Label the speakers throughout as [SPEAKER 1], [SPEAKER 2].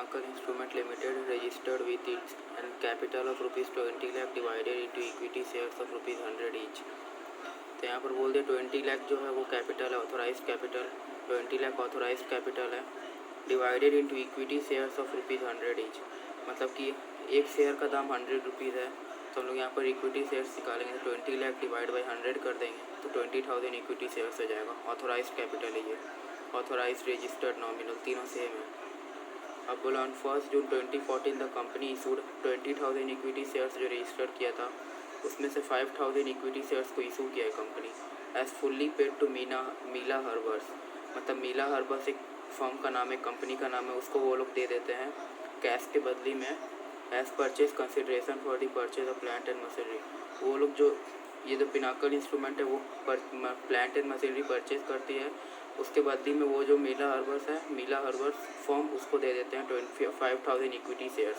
[SPEAKER 1] Pinnacle Instrument Limited registered with its and capital of rupees 20 lakh divided into equity shares of rupees 100 each। तो यहाँ पर बोल दे 20 लाख जो है वो कैपिटल है, authorise capital 20 lakh authorise capital है, divided into equity shares of rupees 100 each. मतलब कि एक शेयर का दाम 100 रुपीज़ है, तो हम लोग यहाँ पर इक्विटी शेयर्स निकालेंगे, 20 लाख डिवाइड बाई 100 कर देंगे तो 20,000 इक्विटी शेयर्स हो जाएगा। ऑथोराइज कैपिटल है ये, ऑथोराइज रजिस्टर्ड नॉमिनल तीनों सेम है। अब बोला on 1 June 2014 the company issued 20,000 equity shares जो रजिस्टर किया था उसमें से 5,000 इक्विटी शेयर्स को इशू किया है company as fully paid to मीला हर्बर्स। मतलब मीला हर्बर्स एक फर्म का नाम है, कंपनी का नाम है, उसको वो लोग दे देते हैं कैश के बदली में as purchase consideration for the purchase of plant and machinery. वो लोग जो ये जो पिनाकल इंस्ट्रूमेंट है वो प्लांट एंड मशीनरी परचेज करती है, उसके बदली में वो जो मीला हर्बर्स फर्म उसको दे देते हैं 25,000 इक्विटी शेयर्स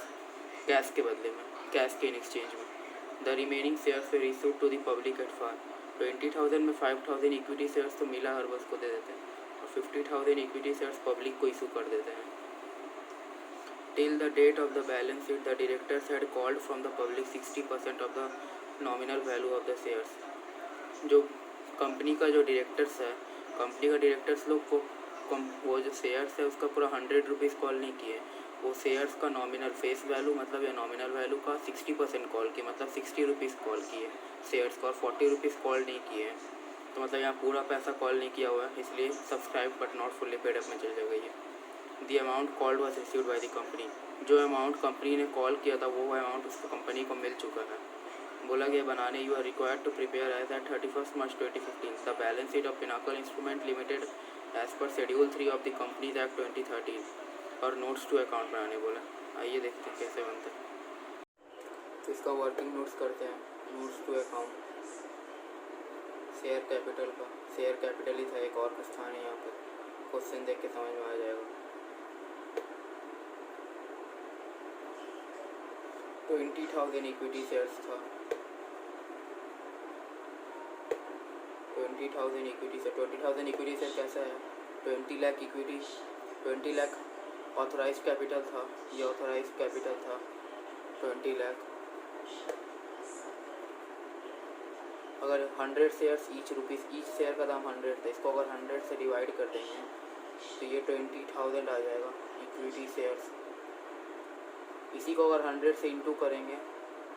[SPEAKER 1] कैश के बदले में, कैश के इन एक्सचेंज में। The remaining shares were issued to the public at par. 20,000 में 5,000 इक्विटी शेयर्स तो मीला हर्बर्स को दे देते हैं और 50,000 इक्विटी शेयर्स पब्लिक को इशू कर देते हैं। Till the date of the balance sheet the directors had called from the public 60% of the nominal value of the shares. जो कंपनी का जो डायरेक्टर्स है, कंपनी का डायरेक्टर्स लोग को वो जो शेयर्स है उसका पूरा 100 रुपीज़ कॉल नहीं किए, वो शेयर्स का नॉमिनल फेस वैल्यू मतलब या नॉमिनल वैल्यू का 60% कॉल किए, मतलब 60 रुपीज़ कॉल किए शेयर्स का और 40 रुपीज़ कॉल नहीं किए। तो मतलब यहाँ पूरा पैसा कॉल नहीं किया हुआ है, इसलिए subscribe but not fully paid up में चल जाएगा ये। The amount called was received by the company. जो अमाउंट कंपनी ने कॉल किया था वो अमाउंट उसको कंपनी को मिल चुका है। बोला गया बनाने you are required to prepare as at 31 March 2015 the balance sheet of Pinnacle Instrument Limited as per schedule 3 of the companies act 2013 और नोट्स टू अकाउंट बनाने बोला। आइए देखते हैं कैसे बनते हैं। तो इसका वर्किंग नोट्स करते हैं। Notes to account share capital का, शेयर कैपिटल ही था, एक और स्थान है यहाँ पर, क्वेश्चन देख के समझ में आ जाएगा। 20,000 इक्विटी शेयर्स था, 20,000 इक्विटी शेयर। 20,000 इक्विटी शेयर कैसा है, 20 lakh equity, 20 lakh authorise capital था, ये ऑथोराइज कैपिटल था 20 लाख। अगर 100 shares each rupees, each share का दाम 100 था, इसको अगर 100 से डिवाइड कर देंगे तो ये 20,000 आ जाएगा इक्विटी शेयर्स। इसी को अगर 100 से इंटू करेंगे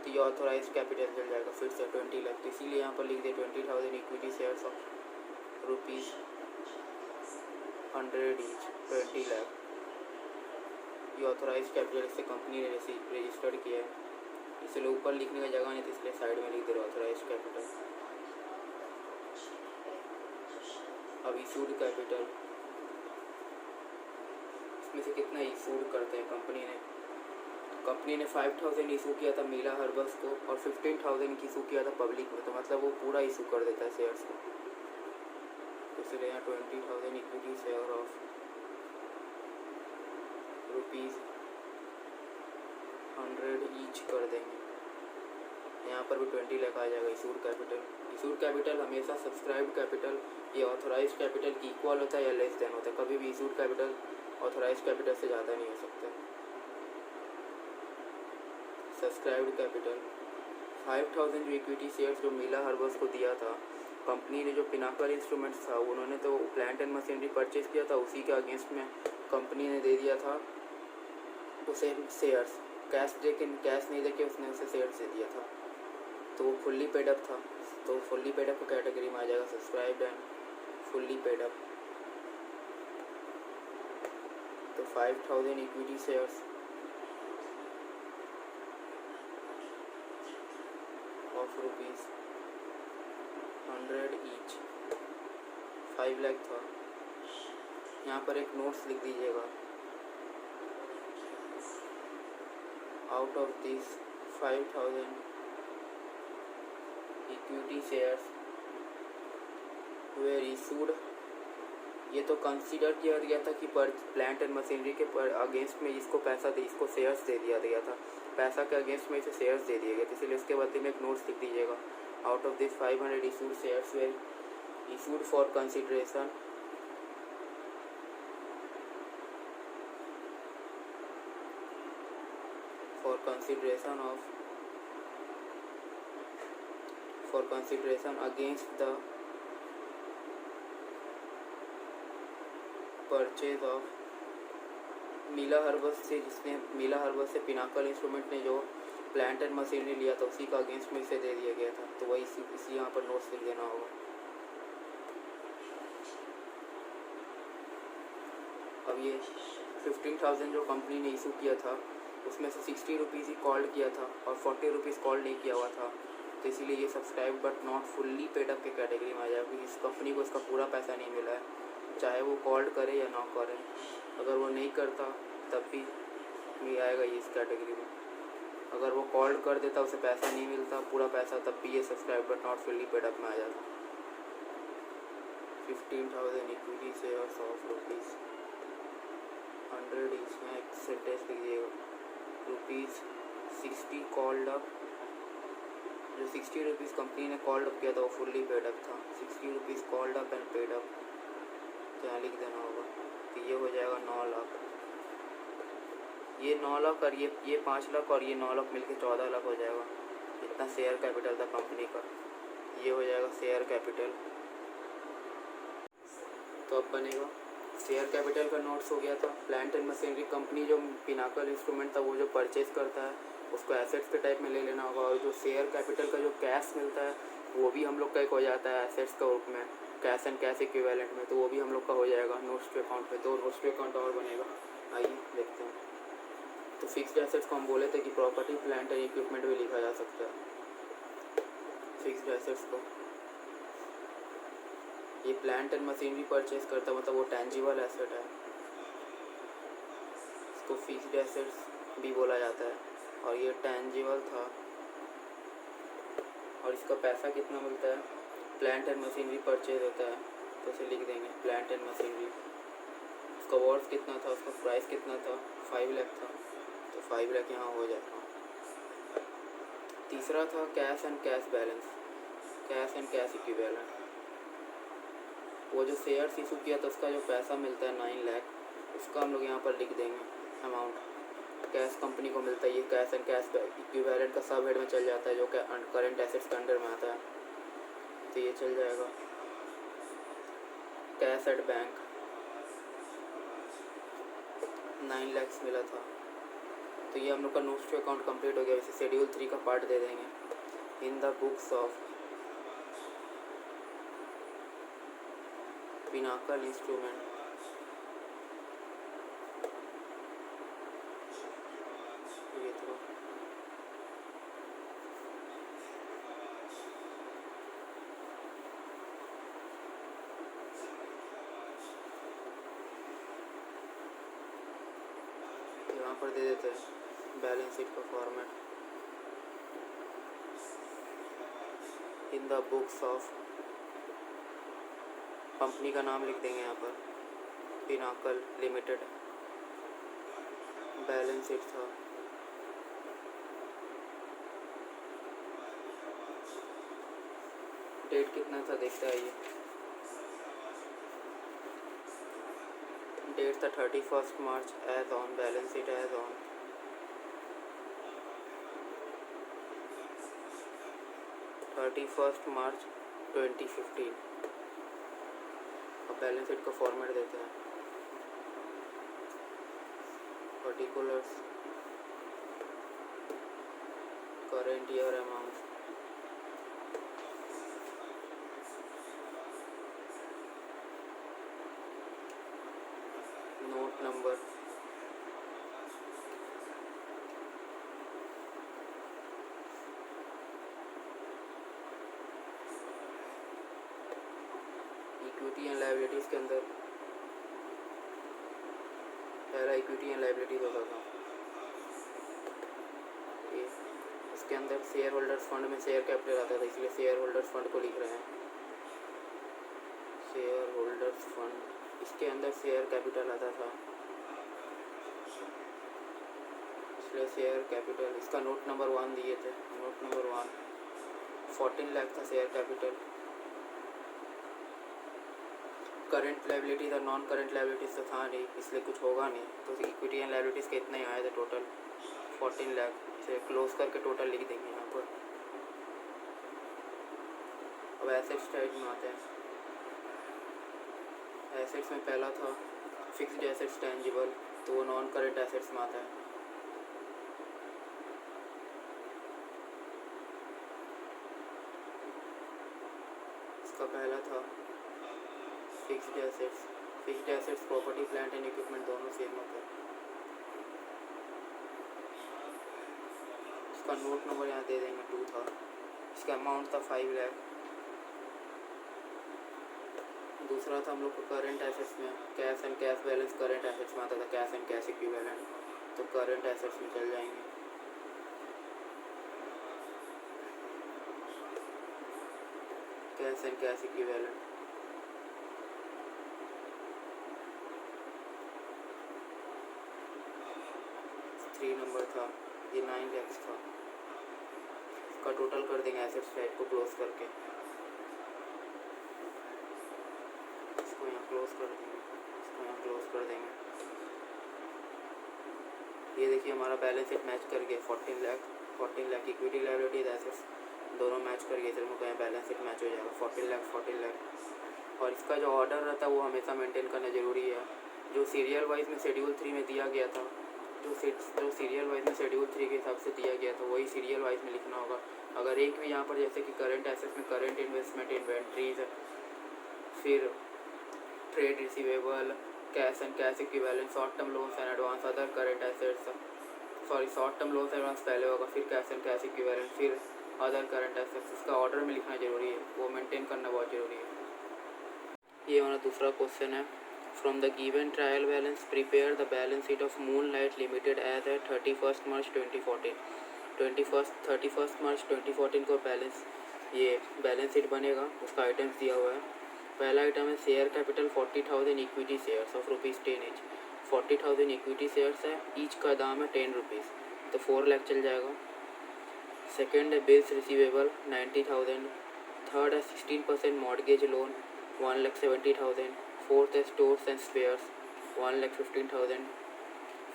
[SPEAKER 1] तो ये ऑथोराइज कैपिटल चल जाएगा फिर से 20 लाख। तो इसीलिए यहाँ पर लिख दे 20,000 equity shares of rupees 100 each, 20 lakh. ये ऑथोराइज कैपिटल से कंपनी ने रजिस्टर्ड किया है, इसलिए ऊपर लिखने का जगह नहीं थी इसलिए साइड में लिख दे रहा ऑथोराइज कैपिटल। अब इशूड कैपिटल, इसमें से कितना इशूड करते हैं कंपनी ने। कंपनी ने 5,000 इशू किया था मीला हर्बल्स को और 15,000 की इशू किया था पब्लिक में, तो मतलब वो पूरा इशू कर देता है शेयर्स को। इसलिए यहाँ 20,000 equity share of rupees 100 each कर देंगे। यहाँ पर भी 20 लाख आ जाएगा इशूड कैपिटल। इशूड कैपिटल हमेशा सब्सक्राइब्ड कैपिटल या ऑथोराइज कैपिटल की इक्वल होता है या लेस देन होता है, कभी भी इशूड कैपिटल ऑथोराइज कैपिटल से ज़्यादा नहीं हो सकता। सब्सक्राइब्ड कैपिटल 5,000 जो इक्विटी शेयर्स जो मीला हर्बर्स को दिया था कंपनी ने, जो पिनाकल इंस्ट्रूमेंट्स था उन्होंने तो प्लांट एंड मशीनरी परचेज किया था, उसी के अगेंस्ट में कंपनी ने दे दिया था उसे शेयर्स। कैश नहीं देके उसने उसे शेयर्स दे दिया था, तो वो फुल्ली पेड अप था। तो फुल्ली पेड अप को कैटेगरी में आ जाएगा subscribed and fully paid up. तो 5,000 equity shares of rupees 100 each, 5 lakh था। यहाँ पर एक नोट्स लिख दीजिएगा, out of this 5,000 equity shares were issued. ये तो कंसीडर किया गया था कि पर प्लांट एंड मशीनरी के पर अगेंस्ट में इसको पैसा दे, इसको शेयर्स दे दिया गया था, पैसा के अगेंस्ट में इसे शेयर्स दे दिए गए थे, इसलिए इसके बदले में एक नोट्स लिख दीजिएगा, out of this 500 issued shares were issued for consideration for consideration against the purchase of मीला हर्बस से, जिसने मीला हर्बस से पिनाकल इंस्ट्रूमेंट ने जो प्लांट एंड मशीनरी लिया था उसी का अगेंस्ट में इसे दे दिया गया था। तो वही इसी यहाँ पर नोट्स लिख देना होगा। अब ये 15,000 जो कंपनी ने इशू किया था उसमें से 60 रुपीज़ ही कॉल्ड किया था और 40 रुपीज़ कॉल्ड नहीं किया हुआ था। तो इसीलिए ये subscribe but not fully paid up के कैटेगरी में आ जाएगा, क्योंकि इस कंपनी को इसका पूरा पैसा नहीं मिला है, चाहे वो कॉल्ड करे या ना करे। अगर वो नहीं करता तब भी आएगा ये इस कैटेगरी में। अगर वो कॉल्ड कर देता उसे पैसा नहीं मिलता पूरा पैसा, तब भी ये subscribe but not fully paid up में आ जाता। 15,000 इक्विटी शेयर्स ऑफ ₹100 ईच में एक सेंटेंस लिखिएगा। ₹60 कॉल्ड अप, जो 60 रुपीज़ कंपनी ने कॉल्ड अप किया था वो फुल्ली पेड अप था। 60 rupees called up and paid up, तो यहाँ लिख देना होगा। तो ये हो जाएगा 9 लाख। ये 9 लाख और ये 5 लाख और ये 9 लाख मिलके 14 लाख हो जाएगा। इतना शेयर कैपिटल था कंपनी का, ये हो जाएगा शेयर कैपिटल। तो अब बनेगा शेयर कैपिटल का नोट्स हो गया था। प्लांट एंड मशीनरी कंपनी जो पिनाकल इंस्ट्रूमेंट था वो जो परचेज करता है उसको एसेट्स के टाइप में ले लेना होगा, और जो शेयर कैपिटल का जो कैश मिलता है वो भी हम लोग का एक हो जाता है एसेट्स के रूप में, कैश एंड कैश इक्विवेलेंट में, तो वो भी हम लोग का हो जाएगा नोट्स टू अकाउंट में। 2 नोट्स टू अकाउंट और बनेगा। आइए देखते हैं। तो फिक्स्ड एसेट्स को हम बोले थे कि प्रॉपर्टी प्लांट एंड इक्विपमेंट भी लिखा जा सकता है। फिक्स्ड एसेट्स को ये प्लांट एंड मशीनरी परचेज करता मतलब वो टेंजिबल एसेट है, इसको फिक्स्ड एसेट्स भी बोला जाता है। और ये टेंजिबल था और इसका पैसा कितना मिलता है, प्लांट एंड मशीनरी परचेज होता है तो इसे लिख देंगे प्लांट एंड मशीनरी। उसका वर्थ कितना था, उसका प्राइस कितना था, 5 लाख था, तो 5 लाख यहाँ हो जाएगा। तीसरा था cash and cash balance, cash and cash equivalent. वो जो शेयर्स इशू किया था उसका जो पैसा मिलता है 9 लाख, उसका हम लोग यहाँ पर लिख देंगे अमाउंट। कैश कंपनी को मिलता है, ये कैश एंड कैश इक्विवेलेंट का सब हेड में चल जाता है जो करंट एसेट्स के अंडर में आता है, तो ये चल जाएगा। कैश एट बैंक 9 लाख मिला था, तो ये हम लोग का नोट्स टू अकाउंट कंप्लीट हो गया। इसे शेड्यूल 3 का पार्ट दे देंगे। In the books of Pinnacle instrument ये तो यहाँ पर दे देते हैं बैलेंस शीट का format. In the books of, company का नाम लिख देंगे यहाँ पर पिनाकल लिमिटेड। बैलेंस शीट था, डेट कितना था देखते आइए। डेट था 31 March as on, balance sheet as on 31 March 2015। अब बैलेंस शीट का फॉर्मेट देते हैं। Particulars, current year amount, note number, equity and liabilities के अंदर पहला इक्विटी एंड लायबिलिटीज़ होता था। ये इसके अंदर शेयर होल्डर्स फंड में शेयर कैपिटल आता था, इसलिए शेयर होल्डर्स फंड को लिख रहे हैं शेयर होल्डर्स फंड। इसके अंदर शेयर कैपिटल आता था इसलिए शेयर कैपिटल। इसका नोट नंबर 1 दिए थे, नोट नंबर 1 14 लाख था शेयर कैपिटल। करंट लायबिलिटीज़ और नॉन करंट लायबिलिटीज़ तो था नहीं, इसलिए कुछ होगा नहीं, तो इक्विटी एंड लायबिलिटीज़ के इतने ही आए थे टोटल 14 लाख से क्लोज करके टोटल लिख देंगे यहाँ पर। अब एसेट्स साइड में आते हैं। एसेट्स में पहला था फिक्स्ड एसेट्स टेंजिबल, तो वो नॉन करेंट एसेट्स में आता है। इसका पहला था fixed assets. Fixed assets property plant and equipment दोनों सेम होते हैं। इसका नोट नंबर यहाँ दे देंगे 2 था। इसका अमाउंट था 5 लाख। दूसरा था हम लोग को करंट एसेट्स में cash and cash balance current assets में आता था, कैश एंड कैश इक्विवेलेंट, तो करंट एसेट्स में चल जाएंगे। Cash and cash equivalent. Three number था, ये 9 लाख था। इसका टोटल कर देंगे एसेट्स साइड को क्लोज करके। इसको यहाँ क्लोज कर देंगे, इसको यहाँ क्लोज कर देंगे। ये देखिए हमारा बैलेंस शीट मैच कर गया। 14 लाख इक्विटी लायबिलिटीज एसेट्स दोनों मैच कर गए, चलो यहाँ बैलेंस शीट मैच हो जाएगा। 14 लाख। और इसका जो ऑर्डर रहता है वो हमेशा मेंटेन करना ज़रूरी है। जो सीरियल वाइज में शेड्यूल 3 में दिया गया था, जो सीरियल वाइज में शेड्यूल 3 के हिसाब से दिया गया था वही सीरियल वाइज में लिखना होगा। अगर एक भी यहाँ पर जैसे कि करंट एसेट्स में करंट इन्वेस्टमेंट इन्वेंट्रीज, फिर trade receivable, cash and cash equivalent, short term loans and advance, other current assets, short term loans advance पहले होगा, फिर कैश एंड कैश इक्विवेलेंट, फिर अदर करंट एसेट्स। इसका ऑर्डर में लिखना ज़रूरी है, वो मेंटेन करना बहुत ज़रूरी है। ये हमारा दूसरा क्वेश्चन है। From the given trial balance prepare the balance sheet of Moonlight Limited as at 31 मार्च 2014। 31 मार्च 2014 को बैलेंस शीट बनेगा। उसका आइटम्स दिया हुआ है। पहला आइटम है share capital 40,000 equity shares of ₹10 each. 40,000 equity shares है, ईच का दाम है 10 रुपीज़, तो 4 लाख चल जाएगा। सेकेंड है बिल्स रिसीवेबल 90,000। थर्ड है 16% मॉर्गेज लोन 1,70,000। फोर्थ है स्टोर्स एंड स्पेयर्स 1,15,000।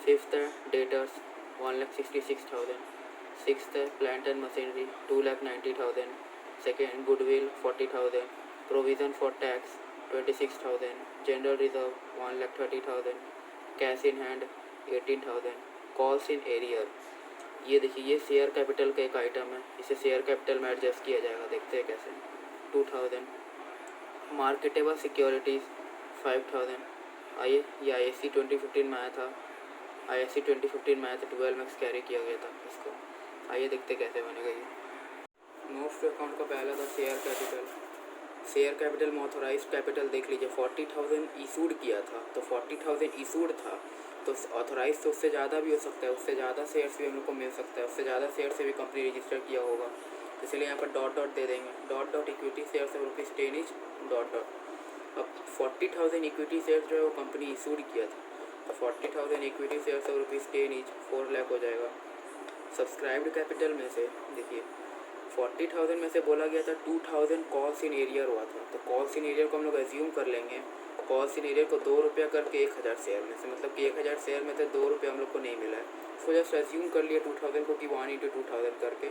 [SPEAKER 1] फिफ्थ है डेटर्स 1,66,000। सिक्स्थ है plant and machinery 2,90,000। Second goodwill 40,000। Provision for tax 26,000। General reserve 1,30,000। Cash in hand 18,000। Calls in arrear. ये देखिए ये शेयर कैपिटल का एक आइटम है, इसे शेयर कैपिटल में एडजस्ट किया जाएगा, देखते हैं कैसे। 2,000। Marketable securities 5,000। आइए ये ISC 2015 में आया था, 12 मैक्स कैरी किया गया था इसको। आइए देखते कैसे बनेगा ये। नोट्स टू अकाउंट का पहला था शेयर कैपिटल। शेयर कैपिटल में ऑथोराइज कैपिटल देख लीजिए 40,000 इशूड किया था, तो 40,000 इशूड था, तो ऑथोराइज तो उससे ज़्यादा भी हो सकता है, उससे ज़्यादा शेयर्स भी हम लोग को मिल सकता है, उससे ज़्यादा शेयर से भी कंपनी रजिस्टर किया होगा, तो इसलिए यहाँ पर डॉट दे देंगे। Dot equity shares of ₹10 each dot. अब 40,000 इक्विटी शेयर्स जो है वो कंपनी इशूड किया था, तो 40,000 equity shares of ₹10 each 4 lakh हो जाएगा। सब्सक्राइब्ड कैपिटल में से देखिए 40,000 में से बोला गया था 2,000 कॉल्स इन एरियर हुआ था, तो कॉल्स इन एरियर को हम लोग एज्यूम कर लेंगे। कॉल्स इन एरियर को 2 रुपया करके 1,000 शेयर में से, मतलब कि 1,000 शेयर में से 2 रुपये हम लोग को नहीं मिला है, उसको जस्ट एज्यूम कर लिया 2,000 को कि 1 × 2,000 करके,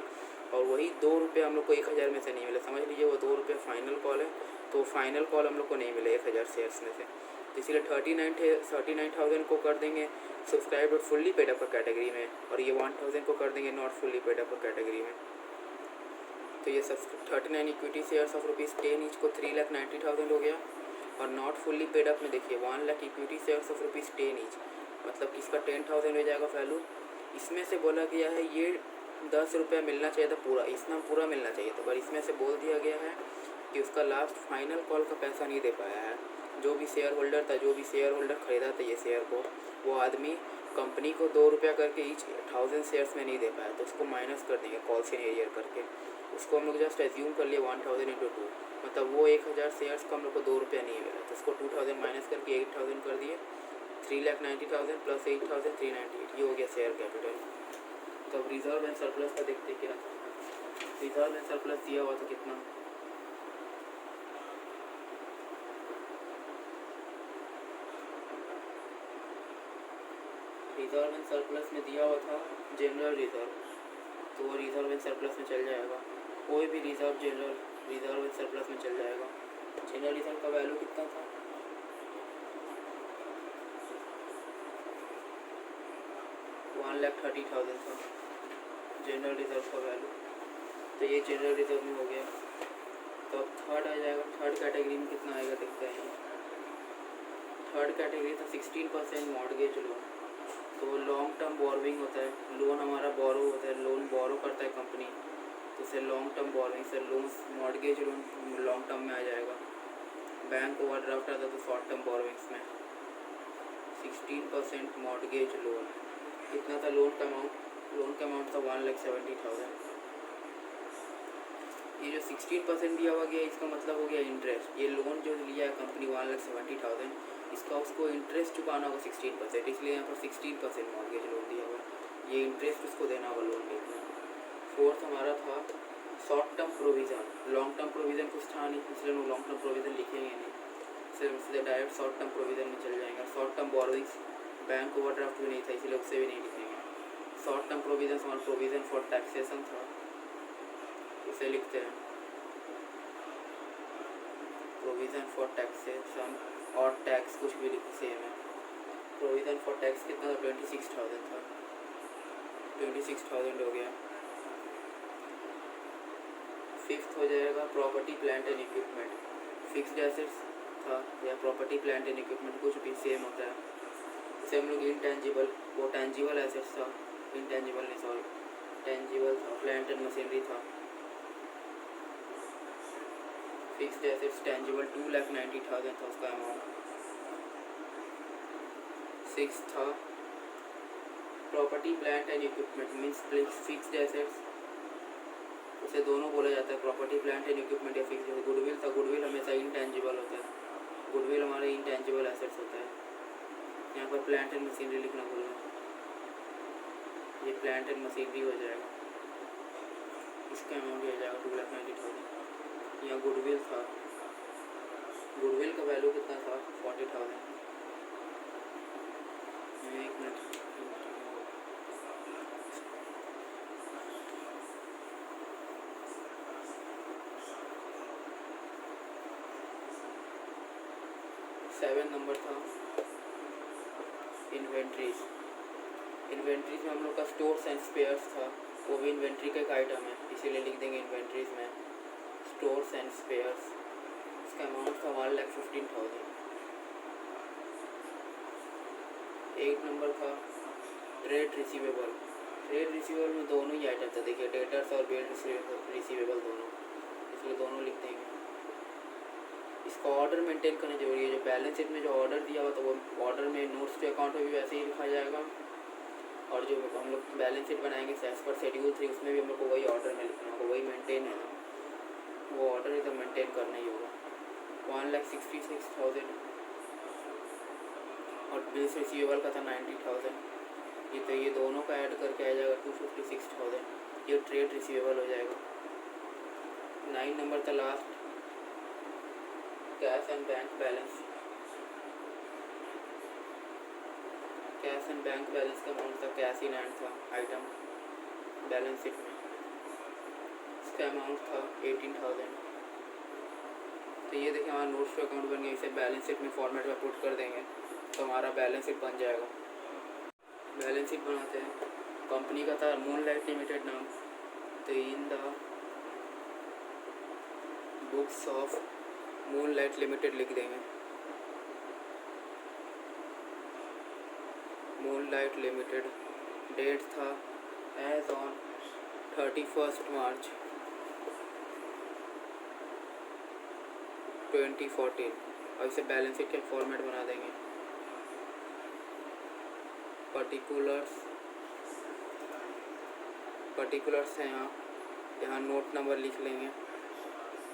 [SPEAKER 1] और वही 2 रुपये हम लोग को 1,000 में से नहीं मिला। समझ लीजिए वो 2 रुपये फाइनल कॉल है, तो फाइनल कॉल हम लोग को नहीं मिला 1,000 शेयर्स में से, तो इसीलिए 39,000 को कर देंगे subscribe fully paid up category में, और ये 1,000 को कर देंगे not fully paid up category में। तो ये सब 39 इक्विटी शेयर्स ऑफ ₹10 ईच को 3,90,000 हो गया, और नॉट फुल्ली पेड अप में देखिए 1 lakh equity shares of ₹10 each, मतलब कि इसका 10,000 हो जाएगा वैल्यू। इसमें से बोला गया है ये 10 रुपया मिलना चाहिए था पूरा, इसमें पूरा मिलना चाहिए था, पर इसमें से बोल दिया गया है कि उसका लास्ट फाइनल कॉल का पैसा नहीं दे पाया है। जो भी शेयर होल्डर था, जो भी शेयर होल्डर ख़रीदा था ये शेयर को, वो आदमी कंपनी को 2 रुपया करके ईच 1,000 शेयर्स में नहीं दे पाया, तो उसको माइनस कर देंगे कॉल्स इन एरियर करके। उसको हम लोग जस्ट एज्यूम कर लिए 1,000 × 2, मतलब वो 1,000 शेयर्स को हम लोग को 2 रुपया नहीं मिला, तो उसको 2,000 माइनस करके 8,000 कर दिए। 3,90,000 प्लस 8,000 398, ये हो गया शेयर कैपिटल। तो अब रिजर्व एंड सरप्लस का देखते क्या था। रिजर्व एंड सरप्लस दिया हुआ था कितना, रिजर्व एंड सरप्लस में दिया हुआ था जनरल रिजर्व, तो वो रिजर्व एंड सरप्लस में चल जाएगा। कोई भी reserve general reserve and surplus में चल जाएगा। जनरल रिजर्व का वैल्यू कितना था, 1,30,000 था जनरल रिजर्व का वैल्यू। तो ये जनरल रिजर्व में हो गया। तो अब थर्ड आ जाएगा। थर्ड कैटेगरी में कितना आएगा देखते हैं। थर्ड कैटेगरी था 16% मॉर्गेज लोन। तो लॉन्ग टर्म बोरोइंग होता है, लोन हमारा बोरो होता है, लोन बोरो करता है कंपनी, तो उसे लॉन्ग टर्म बोरोइंग से loan mortgage loan long term में आ जाएगा। बैंक ओवरड्राफ्ट आता है तो शॉर्ट टर्म बोरोइंग्स में। 16% मॉर्गेज लोन कितना था लोन का अमाउंट, लोन का अमाउंट था 1,70,000। ये जो 16% दिया हुआ गया इसका मतलब हो गया इंटरेस्ट। ये लोन जो लिया है कंपनी 1,70,000, इसका उसको इंटरेस्ट चुकाना होगा 16%, इसलिए यहाँ पर 16% मॉर्गेज लोन दिया हुआ। ये इंटरेस्ट उसको देना होगा लोन लेना। फोर्थ हमारा था short term provision. Long term provision कुछ था नहीं, इसलिए हम लॉन्ग टर्म प्रोविज़न लिखेंगे नहीं, सिर्फ सीधे डायरेक्ट शॉर्ट टर्म प्रोविज़न में चल जाएंगे। Short term borrowings bank overdraft भी नहीं था, इसलिए उससे भी नहीं लिखेंगे। शॉर्ट टर्म प्रोविज़न हमारा प्रोविज़न फॉर टैक्सेशन था, इसे लिखते हैं प्रोविज़न फॉर टैक्सेशन और टैक्स कुछ भी लिख सेम है। प्रोविज़न फॉर टैक्स कितना था, 26,000 था। 26,000 हो गया। फिफ्थ हो जाएगा property plant and equipment. Fixed assets था या प्रॉपर्टी प्लांट एंड इक्विपमेंट कुछ भी सेम होता है। जैसे हम लोग इंटेंजिबल, वो टेंजिबल एसेट्स था, इंटेंजिबल नहीं सॉरी टेंजिबल था। प्लांट एंड मशीनरी था। फिक्स्ड एसेट्स टेंजिबल 2,90,000 था उसका अमाउंट। 6 था property plant and equipment means fixed assets, उसे दोनों बोला जाता है, प्रॉपर्टी प्लांट एंड इक्विपमेंट या फिक्स्ड। गुडविल था, गुडविल हमेशा इंटेंजिबल होता है, गुडविल हमारे इंटेंजिबल एसेट्स होता है। यहाँ पर प्लांट एंड मशीनरी लिखना भूलना, ये प्लांट एंड मशीनरी हो जाएगा, इसका अमाउंट हो जाएगा 2,90,000। यहाँ गुडविल था, गुडविल का वैल्यू कितना था, 40,000। एक मिनट, 7 नंबर था इन्वेंट्रीज। इन्वेंट्रीज में हम लोग का स्टोर्स एंड स्पेयर्स था, वो भी इन्वेंट्री का एक आइटम है, इसीलिए लिख देंगे इन्वेंट्रीज में स्टोर्स एंड स्पेयर्स। इसका अमाउंट था 1,15,000। 8 नंबर था ट्रेड रिसीवेबल। ट्रेड रिसीवेबल में दोनों ही आइटम था, देखिए डेटर्स और बिल रिसीवेबल दोनों, इसलिए दोनों लिख देंगे। इसका ऑर्डर मेंटेन करना जरूरी है। जो बैलेंस शीट में जो ऑर्डर दिया हुआ तो वो ऑर्डर में नोट्स टू अकाउंट में भी वैसे ही लिखा जाएगा, और जो हम लोग बैलेंस शीट बनाएंगे एज पर शेड्यूल 3 उसमें भी हम लोग को वही ऑर्डर में लिखना होगा, वही मेंटेन है ना, वो ऑर्डर एकदम मेंटेन करना ही होगा। 1,66,000 और बिल्स रिसीवेबल का था 90,000। ये दोनों का ऐड करके आ जाएगा 256,000, ये ट्रेड रिसीवेबल हो जाएगा। 9 नंबर था last cash and bank balance. Cash and bank balance का अमाउंट था, कैश इन हैंड था आइटम बैलेंस शीट में, इसका अमाउंट था 18,000। तो ये देखिए हमारा नोट्स टू अकाउंट बन गया, इसे बैलेंस शीट में फॉर्मेट में पुट कर देंगे तो हमारा बैलेंस शीट बन जाएगा। बैलेंस शीट बनाते हैं। कंपनी का था मूनलाइट लिमिटेड नाम, तो इन the books of Moonlight limited लिख देंगे, मूनलाइट लिमिटेड। डेट था एज ऑन 31 मार्च 2014, और इसे बैलेंस शीट के फॉर्मेट बना देंगे। पर्टिकुलर्स हैं यहाँ नोट नंबर लिख लेंगे,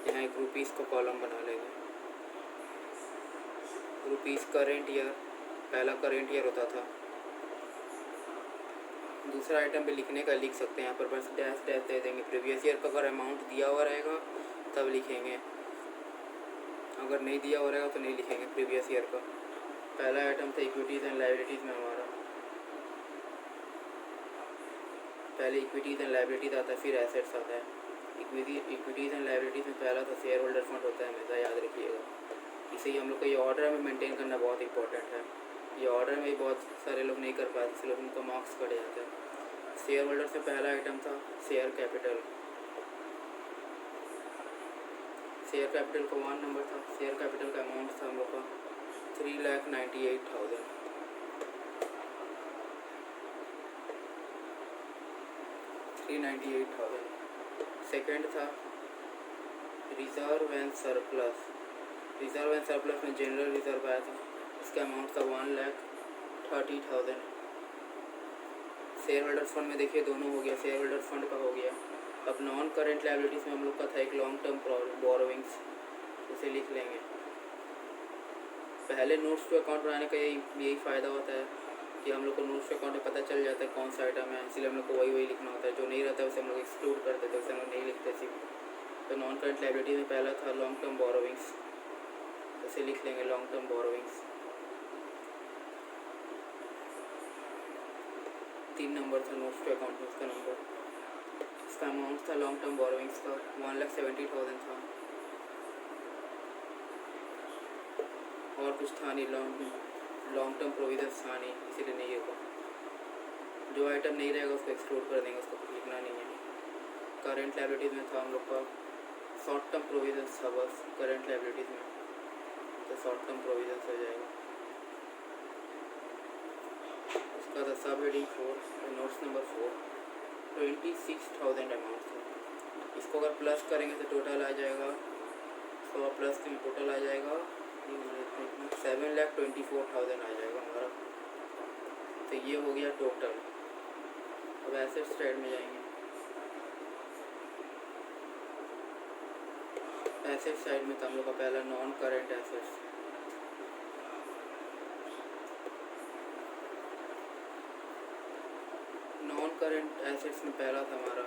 [SPEAKER 1] यहाँ एक रुपीज़ को कॉलम बना लेंगे। रुपीज़ करेंट ईयर, पहला करेंट ईयर होता था। दूसरा आइटम पे लिखने का लिख सकते हैं, यहाँ पर बस डैश डैश दे देंगे। प्रीवियस ईयर का अगर अमाउंट दिया हुआ रहेगा तब लिखेंगे, अगर नहीं दिया हुआ रहेगा तो नहीं लिखेंगे प्रीवियस ईयर का। पहला आइटम था इक्विटीज़ एंड लायबिलिटीज़ में हमारा पहले इक्विटीज़ एंड लाइबिलिटीज़ आता है, फिर एसेट्स आता है। इक्विटीज़ एंड लाइबिलिटीज़ में पहला तो शेयर होल्डर फंड होता है, हमेशा याद रखिएगा। इसे ही हम लोग को ये ऑर्डर में मेंटेन करना बहुत इंपॉर्टेंट है। ये ऑर्डर में बहुत सारे लोग नहीं कर पाते, इसलिए उनको मार्क्स कट जाते हैं। शेयर होल्डर से पहला आइटम था शेयर कैपिटल। शेयर कैपिटल का 1 नंबर था। शेयर कैपिटल का अमाउंट था हम लोग का 3,98,000। 398,000। सेकेंड था reserve and surplus. Reserve and surplus में जनरल रिजर्व आया था, इसका अमाउंट था 1,30,000। शेयर होल्डर फंड में देखिए दोनों हो गया, शेयर होल्डर फंड का हो गया। अब नॉन करेंट लायबिलिटीज़ में हम लोग का था एक लॉन्ग टर्म बोरोविंग्स, उसे लिख लेंगे। पहले नोट्स टू अकाउंट बनाने का यही फ़ायदा होता है कि हम लोग को नोट्स टू अकाउंट में पता चल जाता है कौन सा आइटम है, इसलिए हम लोग को वही लिखना होता है। जो नहीं रहता है उसे हम लोग एक्सक्लूड कर देते हैं, उसे हम लोग नहीं लिखते सिर्फ। तो नॉन करेंट लायबिलिटी में पहला था लॉन्ग टर्म बोरोविंग्स, उसे लिख लेंगे लॉन्ग टर्म बोरोविंग्स। 3 नंबर था नोट्स टू अकाउंट में, उसका नंबर, इसका अमाउंट था लॉन्ग टर्म बोरोविंग्स का 1,70,000 था। और कुछ था नहीं, लॉन्ग टर्म प्रोविजंस था नहीं, इसीलिए नहीं होगा। जो आइटम नहीं रहेगा उसको एक्सक्लूड कर देंगे, उसको कुछ लिखना नहीं है। करेंट लायबिलिटीज़ में था हम लोग का शॉर्ट टर्म प्रोविजंस था बस करेंट लायबिलिटीज़ में, तो शॉर्ट टर्म प्रोविजंस हो जाएगा। उसका था सब हेडिंग 4, नोट्स नंबर 4, 26,000 अमाउंट था। इसको अगर प्लस करेंगे तो टोटल आ जाएगा, इसको प्लस में टोटल आ जाएगा 7,24,000 आ जाएगा हमारा। तो ये हो गया टोटल। अब एसेट साइड में जाएंगे। एसेट साइड में तो हम लोग का पहला non current assets, non current assets में पहला था हमारा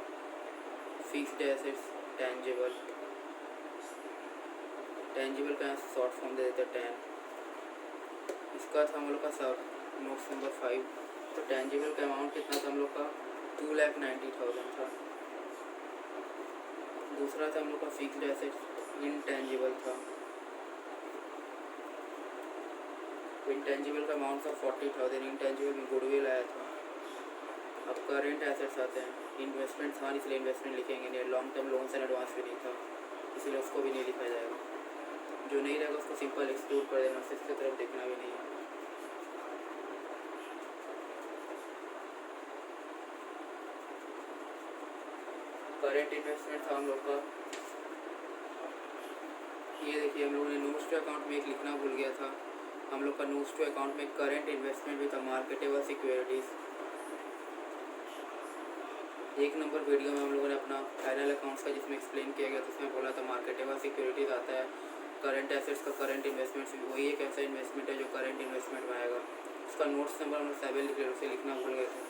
[SPEAKER 1] फिक्स्ड एसेट्स टेंजिबल। टेंजिबल का शॉर्ट फॉर्म दे देते हैं 10। इसका था हम लोग का सब नोट्स नंबर 5। तो टेंजिबल का अमाउंट कितना था हम लोग का 2,90,000 था। दूसरा था हम लोग का फिक्स्ड एसेट्स इनटेंजिबल था। इनटेंजिबल का अमाउंट था 40,000। इनटेंजिबल में गुडविल आया था। अब करेंट एसेट्स आते हैं। इन्वेस्टमेंट था इसलिए इन्वेस्टमेंट लिखेंगे नहीं। Long term loans and advance भी नहीं था, इसलिए उसको भी नहीं लिखा जाएगा। जो नहीं रहेगा उसको सिंपल एक्सक्लूड कर देना, उसकी तरफ देखना भी नहीं है। करेंट इन्वेस्टमेंट था हम लोग का, ये देखिए हम लोगों ने नोट्स टू अकाउंट में एक लिखना भूल गया था। हम लोग का नोट्स टू अकाउंट में करेंट इन्वेस्टमेंट भी था मार्केटेबल सिक्योरिटीज़। 1 नंबर वीडियो में हम लोगों ने अपना फाइनल अकाउंट्स का जिसमें एक्सप्लेन किया गया था, उसमें बोला था मार्केटेबल सिक्योरिटीज़ आता है। करंट एसेट्स का करंट इन्वेस्टमेंट वही एक ऐसा इन्वेस्टमेंट है जो करंट इन्वेस्टमेंट में आएगा। उसका नोट्स नंबर हम 7 लिख रहे, उसे लिखना भूल गए थे।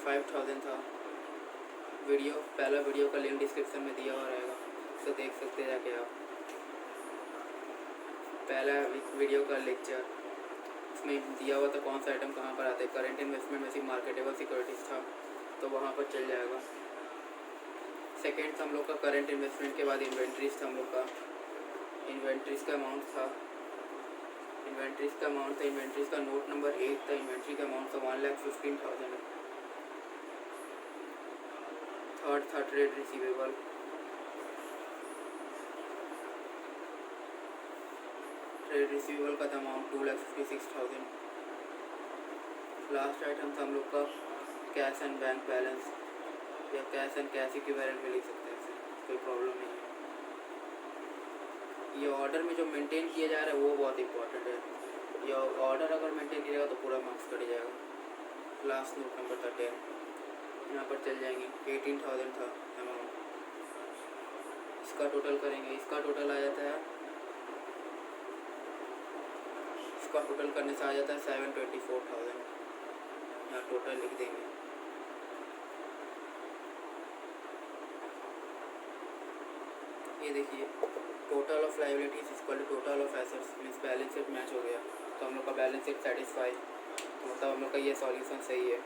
[SPEAKER 1] 5,000 था। वीडियो पहला वीडियो का लिंक डिस्क्रिप्शन में दिया हुआ रहेगा, उसे देख सकते हैं जाके आप। पहला वीडियो का लेक्चर उसमें दिया हुआ था कौन सा आइटम कहाँ पर आता है। करंट इन्वेस्टमेंट में सिर्फ मार्केटेबल सिक्योरिटीज़ था, तो वहाँ पर चल जाएगा। सेकेंड था हम लोग का करंट इन्वेस्टमेंट के बाद इन्वेंट्रीज था हम लोग का। इन्वेंट्रीज का अमाउंट था इन्वेंट्रीज का नोट नंबर 8 था। इन्वेंट्री का अमाउंट था 1,15,000। थर्ड था ट्रेड रिसीवेबल। ट्रेड रिसीवेबल का था अमाउंट 2,56,000। लास्ट आइटम था हम लोग का कैश एंड बैंक बैलेंस, या कैश एंड कैश इक्विवेलेंट भी लिख सकते हैं, कोई प्रॉब्लम नहीं है। ये ऑर्डर में जो मेंटेन किया जा रहा है वो बहुत इंपॉर्टेंट है। ये ऑर्डर अगर मेंटेन किया जाएगा तो पूरा मार्क्स कट जाएगा। लास्ट नोट नंबर था 10, यहाँ पर चल जाएंगे। 18,000 था अमाउंट। इसका टोटल करेंगे, इसका टोटल आ जाता है, इसका टोटल करने से आ जाता है 7,24,000। यहाँ टोटल लिख देंगे। ये देखिए total of liabilities equal to total of assets, means balance sheet match हो गया। तो हम लोग का बैलेंस शीट सेटिस्फाई, तो मतलब हम लोग का ये सॉल्यूशन सही है।